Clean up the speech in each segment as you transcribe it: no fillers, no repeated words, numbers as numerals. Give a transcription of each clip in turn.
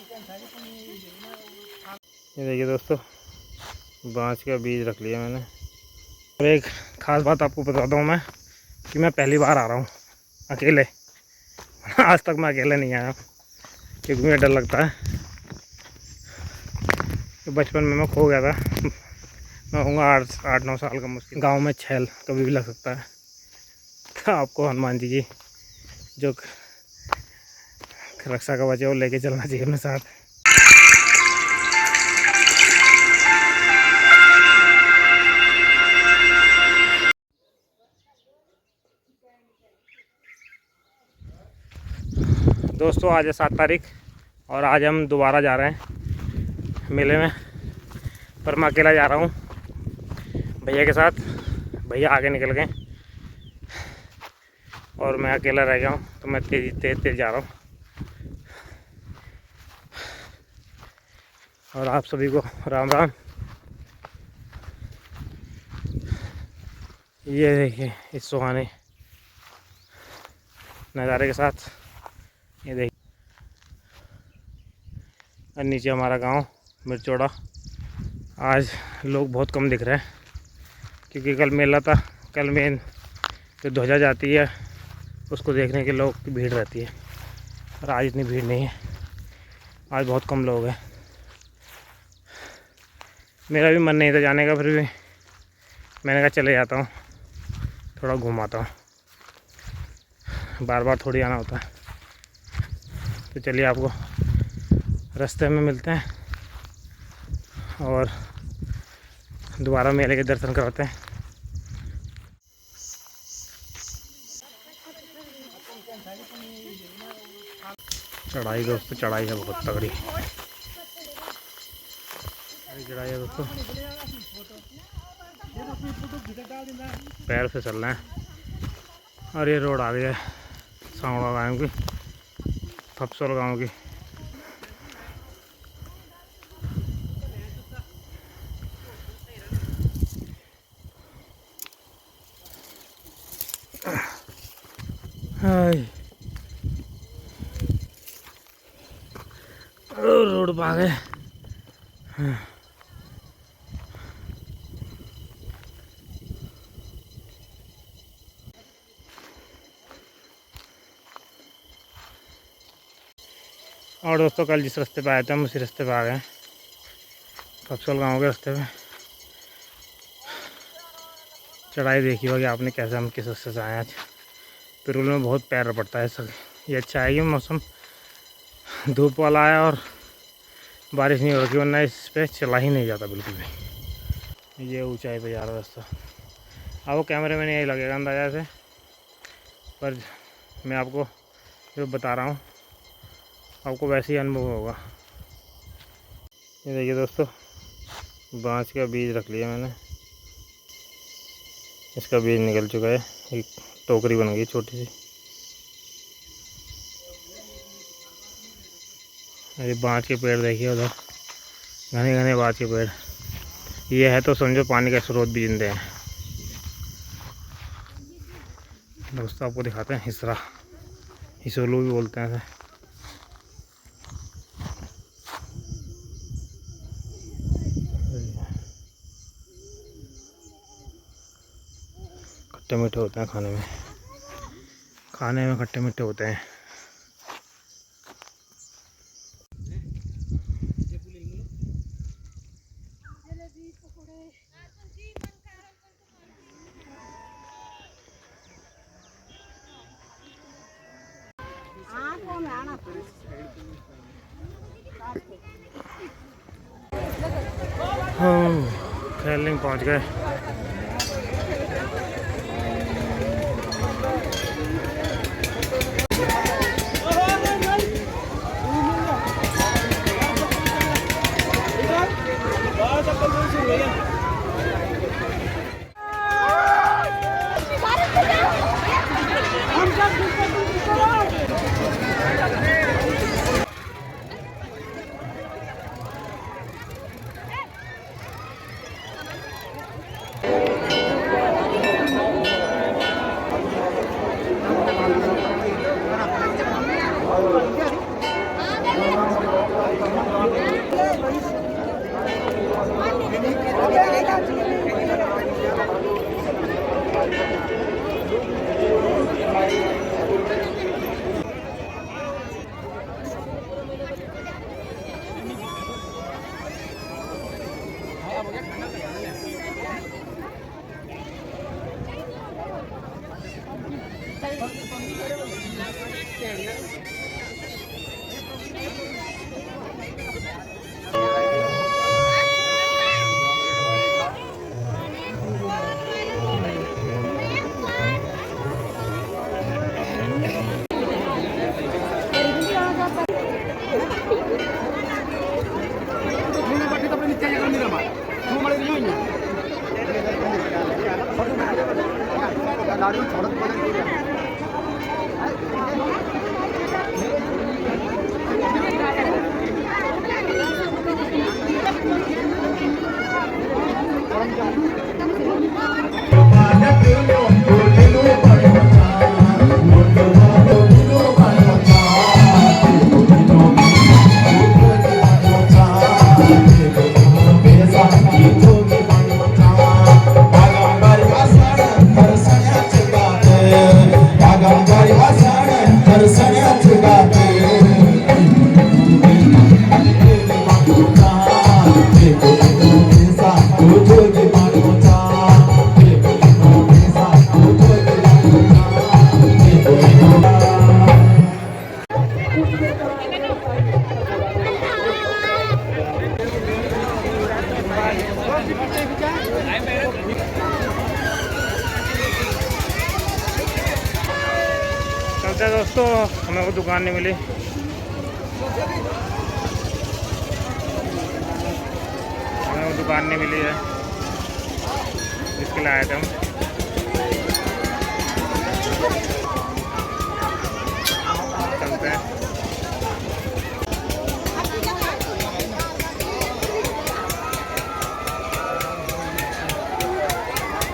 ये देखिए दोस्तों, बांस का बीज रख लिया मैंने। और एक ख़ास बात आपको बताता हूँ मैं कि मैं पहली बार आ रहा हूँ अकेले। आज तक मैं अकेले नहीं आया क्योंकि मुझे डर लगता है कि बचपन में मैं खो गया था। मैं होऊंगा 8-9 साल का, मुश्किल। गांव में छेल कभी भी लग सकता है। तो आपको हनुमान जी की जो रक्षा कवच है वो लेके चलना चाहिए अपने साथ। दोस्तों आज है 7 तारीख और आज हम दोबारा जा रहे हैं मेले में, पर मैं अकेला जा रहा हूँ भैया के साथ। भैया आगे निकल गए और मैं अकेला रह गया हूँ, तो मैं तेज जा रहा हूँ। और आप सभी को राम राम। ये देखिए इस सुहाने नज़ारे के साथ, ये देखिए। और नीचे हमारा गांव मिर्चोड़ा। आज लोग बहुत कम दिख रहे हैं क्योंकि कल मेला था। कल मेन जो ध्वजा जाती है उसको देखने के लोग की भीड़ रहती है, और आज इतनी भीड़ नहीं है। आज बहुत कम लोग हैं। मेरा भी मन नहीं था जाने का, फिर भी मैंने कहा चले जाता हूँ, थोड़ा घुमाता हूँ। बार बार थोड़ी आना होता है। तो चलिए आपको रास्ते में मिलते हैं और दोबारा मेले के दर्शन कराते हैं। चढ़ाई दोस्तों, चढ़ाई है बहुत तगड़ी। चढ़ाई है दोस्तों, पैर से चलना है। और ये रोड आ गई है सांवड़ा गाँव की, थपसोल गाँव की। रोड पा गए। और दोस्तों कल जिस रास्ते पे आए थे हम उसी रास्ते पे आ गए, थपसोल गाँव के रास्ते पे। चढ़ाई देखी होगी आपने कैसे हम किस रास्ते से आए। आज पिरुल में बहुत पैर पड़ता है सर। ये अच्छा है कि मौसम धूप वाला है और बारिश नहीं हो रही, वरना इस पे चला ही नहीं जाता बिल्कुल भी। ये ऊंचाई पे जा रहा रास्ता। अब वो कैमरे में नहीं लगेगा अंदाजा से, पर मैं आपको जो बता रहा हूँ आपको वैसे ही अनुभव होगा। ये देखिए दोस्तों, बांस का बीज रख लिया मैंने। इसका बीज निकल चुका है, एक टोकरी बन गई छोटी सी। ये बांस के पेड़ देखिए उधर, घने घने बांस के पेड़। ये है तो समझो पानी का स्रोत भी जिंदे हैं। दोस्तों आपको दिखाते हैं हिसरा, हिसोलू भी बोलते हैं इसे। खट्टे मीठे होते हैं खाने में, खट्टे मीठे होते हैं। खेलने पहुंच गए। चलते हैं दोस्तों, हमें वो दुकान नहीं मिली। हमें वो दुकान नहीं मिली है जिसके लिए आए थे हम। चलते हैं।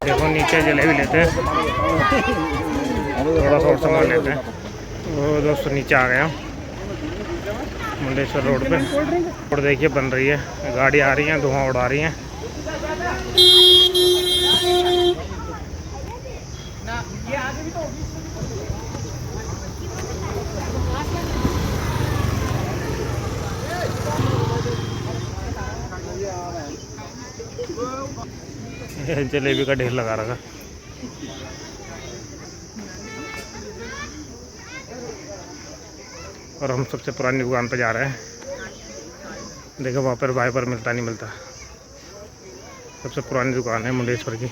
देखो नीचे जलेबी लेते हैं, थोड़ा सा और सामान लेते हैं। वो दोस्तों नीचे आ गए हम मुंडेश्वर रोड पे। और देखिए बन रही है, गाड़ी आ रही है, धुआं उड़ा रही है। जलेबी का ढेर लगा रखा। और हम सबसे पुरानी दुकान पर जा रहे हैं। देखो वहाँ पर वाइपर मिलता नहीं मिलता। सबसे पुरानी दुकान है मुंडेश्वर की।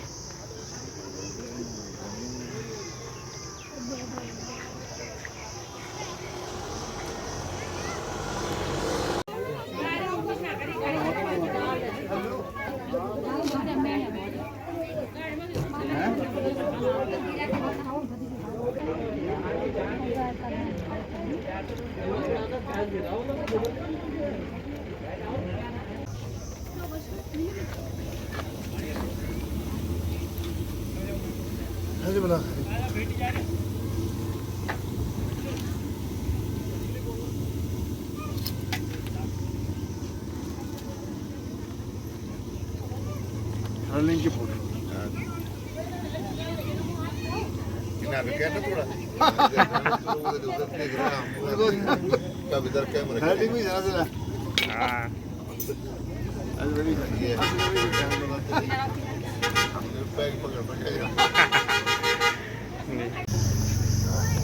रनिंग की फोटो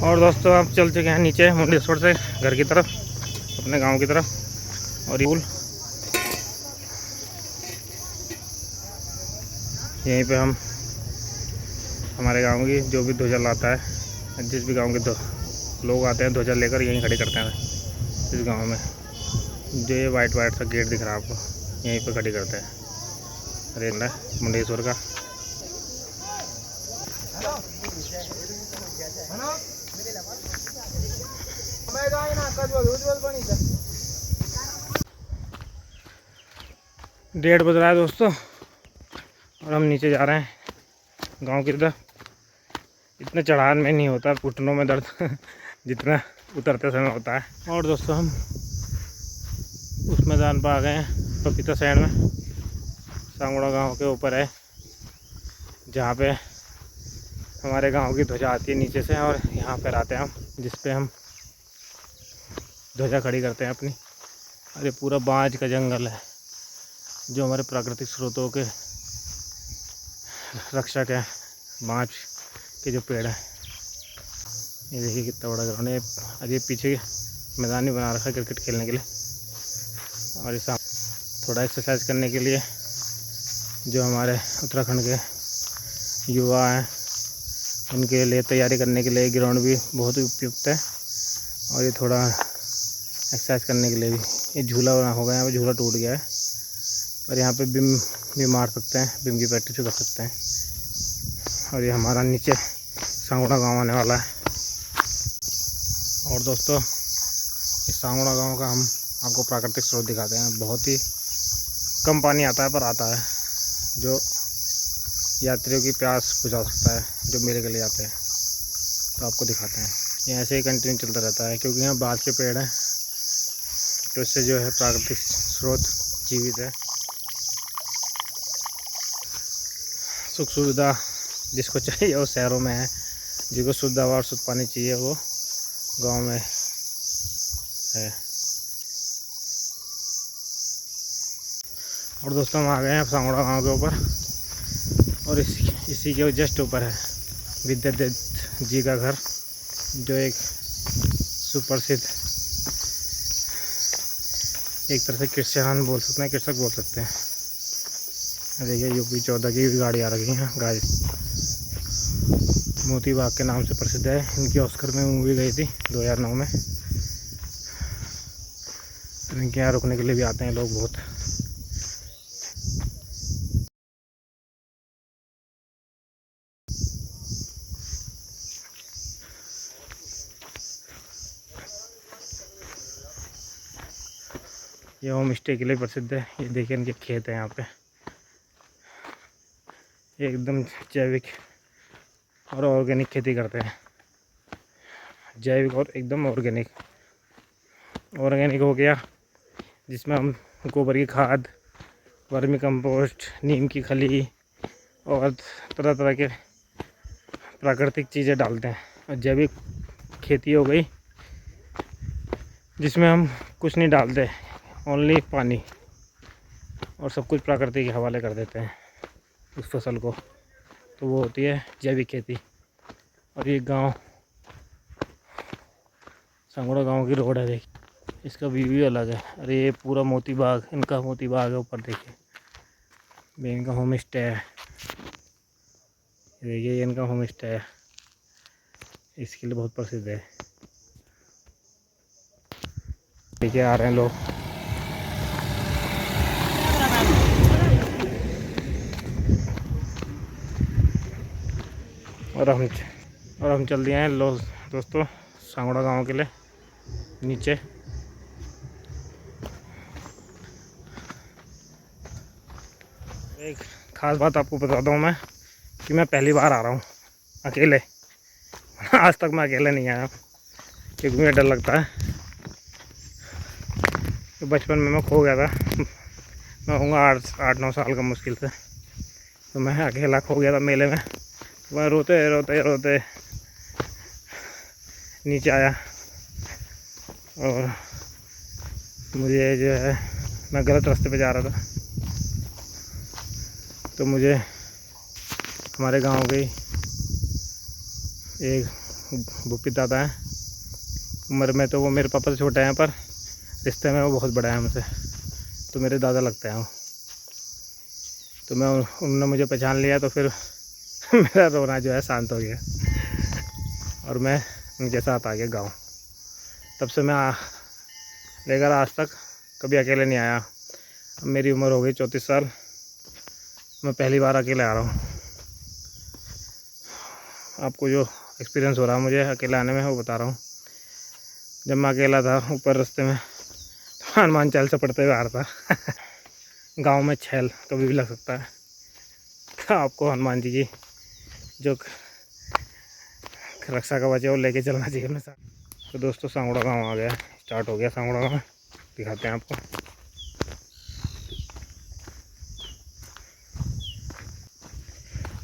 और दोस्तों आप चल चुके हैं नीचे मुंडेश्वर से घर की तरफ, अपने गांव की तरफ। और यहीं पे हम हमारे गांव की जो भी ध्वजा लाता है, जिस भी गांव के लोग आते हैं ध्वजा लेकर यहीं खड़ी करते हैं। इस गांव में जो ये वाइट सा गेट दिख रहा है आपको, यहीं पे खड़ी करते हैं रेंडा मुंडेश्वर का। डेढ़ बज रहा है दोस्तों और हम नीचे जा रहे हैं गांव की तरफ। इतने चढ़ान में नहीं होता, घुटनों में दर्द जितना उतरते समय होता है। और दोस्तों हम उस मैदान पर आ गए हैं पपीता सैंड में, सांगुड़ा गांव के ऊपर है, जहाँ पे हमारे गांव की ध्वजा आती है नीचे से। और यहाँ पर आते हैं हम, जिस पे हम ध्वजा खड़ी करते हैं अपनी। और ये पूरा बांज का जंगल है जो हमारे प्राकृतिक स्रोतों के रक्षक है। बांज के जो पेड़ हैं, ये देखिए कितना बड़ा ग्राउंड है। अभी पीछे मैदान ही बना रखा है क्रिकेट खेलने के लिए। और इस थोड़ा एक्सरसाइज करने के लिए जो हमारे उत्तराखंड के युवा हैं उनके लिए तैयारी करने के लिए ग्राउंड भी बहुत ही उपयुक्त है। और ये थोड़ा एक्सरसाइज करने के लिए भी, ये झूला बना होगा, यहाँ पे झूला टूट गया है, पर यहाँ पे बिम भी मार सकते हैं, बिम की प्रैक्टिस भी कर सकते हैं। और ये हमारा नीचे सांगुड़ा गांव आने वाला है। और दोस्तों इस सांगुड़ा गांव का हम आपको प्राकृतिक स्रोत दिखाते हैं। बहुत ही कम पानी आता है, पर आता है, जो यात्रियों की प्यास बुझा सकता है जो मेले के लिए आते हैं। तो आपको दिखाते हैं। ये ऐसे ही कंटिन्यू चलता रहता है क्योंकि यहाँ बाँस के पेड़ हैं, तो इससे जो है प्राकृतिक स्रोत जीवित है। सुख सुविधा जिसको चाहिए वो शहरों में है, जिसको शुद्ध हवा और शुद्ध पानी चाहिए वो गांव में है। और दोस्तों हम आ गए हैं सांगुड़ा गांव के ऊपर, और इसी के जस्ट ऊपर है विद्यादत्त जी का घर, जो एक सुप्रसिद्ध, एक तरह से क्रिश्चियन बोल सकते हैं, कृषक बोल सकते हैं। देखिए यूपी 14 की भी गाड़ी आ रही है गाड़ी। मोती बाग के नाम से प्रसिद्ध है। इनकी ऑस्कर में मूवी गई थी 2009 में। इनके यहाँ रुकने के लिए भी आते हैं लोग बहुत। ये होम स्टे के लिए प्रसिद्ध है। ये देखिए इनके खेत हैं यहाँ पे, एकदम जैविक और ऑर्गेनिक खेती करते हैं। जैविक और एकदम ऑर्गेनिक। ऑर्गेनिक हो गया जिसमें हम गोबर की खाद, वर्मी कंपोस्ट, नीम की खली और तरह तरह के प्राकृतिक चीज़ें डालते हैं। और जैविक खेती हो गई जिसमें हम कुछ नहीं डालते, ओनली पानी और सब कुछ प्रकृति के हवाले कर देते हैं उस फसल को। तो वो होती है जैविक खेती। और ये गांव सांगोड़ा गांव की रोड है, देखिए इसका व्यू भी अलग है। अरे ये पूरा मोती बाग, इनका मोती बाग है ऊपर, देखिए ये इनका होम स्टे है। देखिए ये इनका होम स्टे है, इसके लिए बहुत प्रसिद्ध है। देखिए आ रहे हैं लोग। और हम चल दिए हैं लोग दोस्तों सांगोड़ा गांव के लिए नीचे। एक ख़ास बात आपको बताता हूँ मैं कि मैं पहली बार आ रहा हूँ अकेले। आज तक मैं अकेले नहीं आया क्योंकि मुझे डर लगता है। तो बचपन में मैं खो गया था, मैं होऊंगा 8-9 साल का मुश्किल से। तो मैं अकेला खो गया था मेले में। वह रोते रोते रोते नीचे आया और मुझे जो है मैं गलत रास्ते पे जा रहा था। तो मुझे हमारे गांव के एक भूपी दादा हैं, उम्र में तो वो मेरे पापा से छोटे हैं पर रिश्ते में वो बहुत बड़े हैं मुझसे। तो मेरे दादा लगते हैं वो। तो उन्होंने मुझे पहचान लिया तो फिर मेरा रोना जो है शांत हो गया और मैं उनके साथ आ गया गाँव। तब से मैं लेकर आज तक कभी अकेले नहीं आया। अब मेरी उम्र हो गई 34 साल, मैं पहली बार अकेले आ रहा हूँ। आपको जो एक्सपीरियंस हो रहा है मुझे अकेले आने में वो बता रहा हूँ। जब मैं अकेला था ऊपर रास्ते में तो हनुमान चालीसा पढ़ते हुए आ रहा था। गांव में छेल कभी भी लग सकता है, तो आपको हनुमान जी की जो रक्षा कवच है वो लेके चलना चाहिए अपने साथ। तो दोस्तों सांगोड़ा गांव आ गया, स्टार्ट हो गया सांगोड़ा गांव। दिखाते हैं आपको।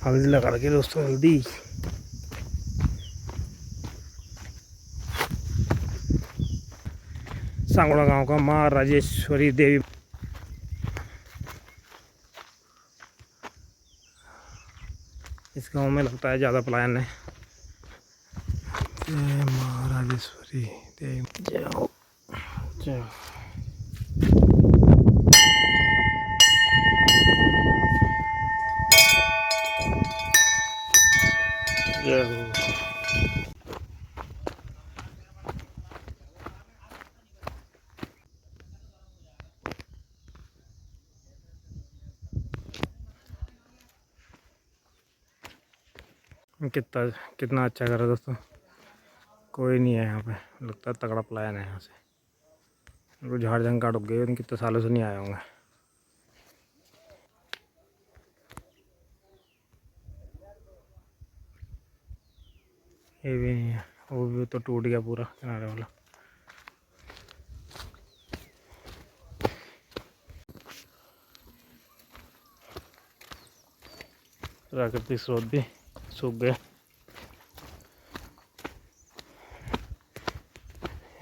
हल्दी लगा रखी दोस्तों, हल्दी। सांगोड़ा गांव का माँ राजेश्वरी देवी। इस गांव में लगता है ज़्यादा पलायन है। जय माँ राजेश्वरी देवी, जय हो, जय हो। जय हो। कितना अच्छा कर रहा है दोस्तों। कोई नहीं है यहाँ पे, लगता है तगड़ा पलायन है यहाँ से। वो झाड़ झंकाट उग गई, कितने सालों से नहीं आए होंगे। ये भी नहीं है, वो भी तो टूट गया पूरा किनारे वाला। प्राकृतिक स्रोत भी सूख गए।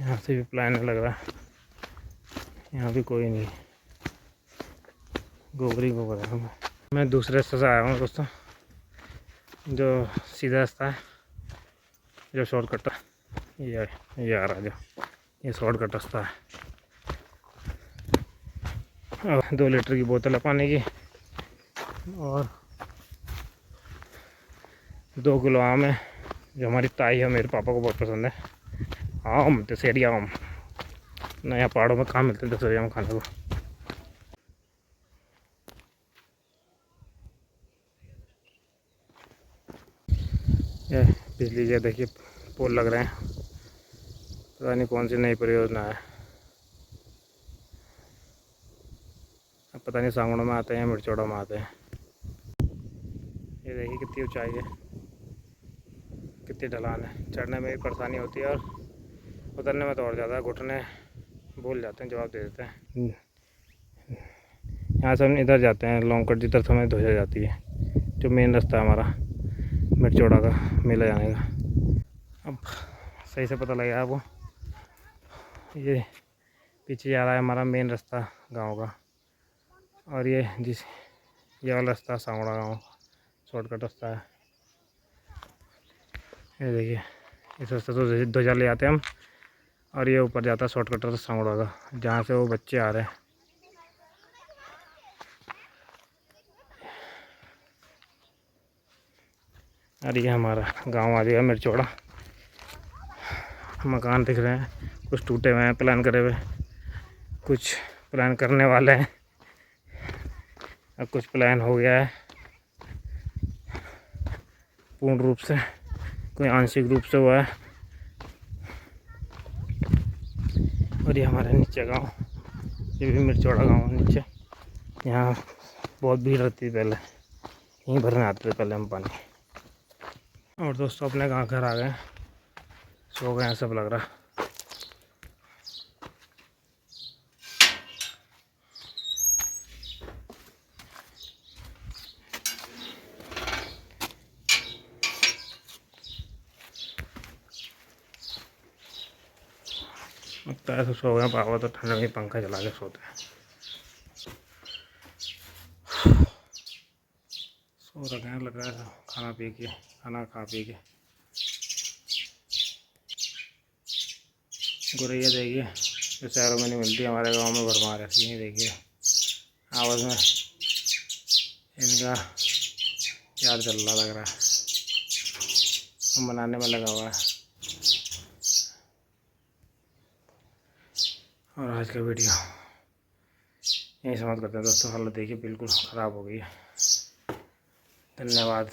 यहाँ से भी प्लान लग रहा है, यहाँ भी कोई नहीं। गोबरी को बता मैं दूसरे रास्ते से आया हूँ दोस्तों, जो सीधा रास्ता है, जो शॉर्टकट है। ये आ रहा है जो ये शॉर्टकट रास्ता है। और 2 लीटर की बोतल है पानी की, और 2 किलो आम है जो हमारी ताई है, मेरे पापा को बहुत पसंद है। आम, दशहरी आम। नया पहाड़ों में कहाँ मिलते हैं दशहरी आम खाने को। ये बिजली के देखिए पोल लग रहे हैं, पता नहीं कौन सी नई परियोजना है। अब पता नहीं सांगड़ों में आते हैं या मिर्चोड़ों में आते हैं। ये देखिए कितनी ऊंचाई है, कितनी ढलान है। चढ़ने में भी परेशानी होती है और उतरने में तो और ज़्यादा घुटने भूल जाते हैं, जवाब दे देते हैं। यहाँ से हम इधर जाते हैं लॉन्गकट, जिधर से हमें ध्वजा जाती है, जो मेन रास्ता है हमारा मिर्चोड़ा का मेला जाने का। अब सही से पता लगा आपको, ये पीछे जा रहा है हमारा मेन रास्ता गांव का, और ये वाला रास्ता सांगड़ा गांव शॉर्टकट रास्ता है। ये देखिए इस रास्ते से ध्वजा ले आते हैं हम, और ये ऊपर जाता है शॉर्टकट रास्ता सांगड़ा का, जहाँ से वो बच्चे आ रहे हैं। और ये हमारा गांव आ गया मिर्चोड़ा। मकान दिख रहे हैं, कुछ टूटे हुए हैं प्लान करे हुए, कुछ प्लान करने वाले हैं, अब कुछ प्लान हो गया है पूर्ण रूप से, कोई आंशिक रूप से हुआ है। और ये हमारे नीचे गांव, ये भी मिर्चोड़ा गांव है नीचे। यहाँ बहुत भीड़ रहती थी पहले, यहीं भरने आते थे पहले हम पानी। और दोस्तों अपने गाँव घर आ गए, सो गए हैं सब लग रहा। लगता है सब सो गए, पापा तो ठंड में पंखा चला के सोते हैं। सो रखे हैं लग रहा है, खाना खा पी के। गुरैया देखिए जो शहरों में नहीं मिलती, हमारे गांव में भरमा रहती है। देखिए आवाज़ में इनका प्यार चल रहा लग रहा है, हम बनाने में लगा हुआ है। और आज का वीडियो यहीं समाप्त करते हैं दोस्तों। हालत देखिए बिल्कुल ख़राब हो गई है। धन्यवाद।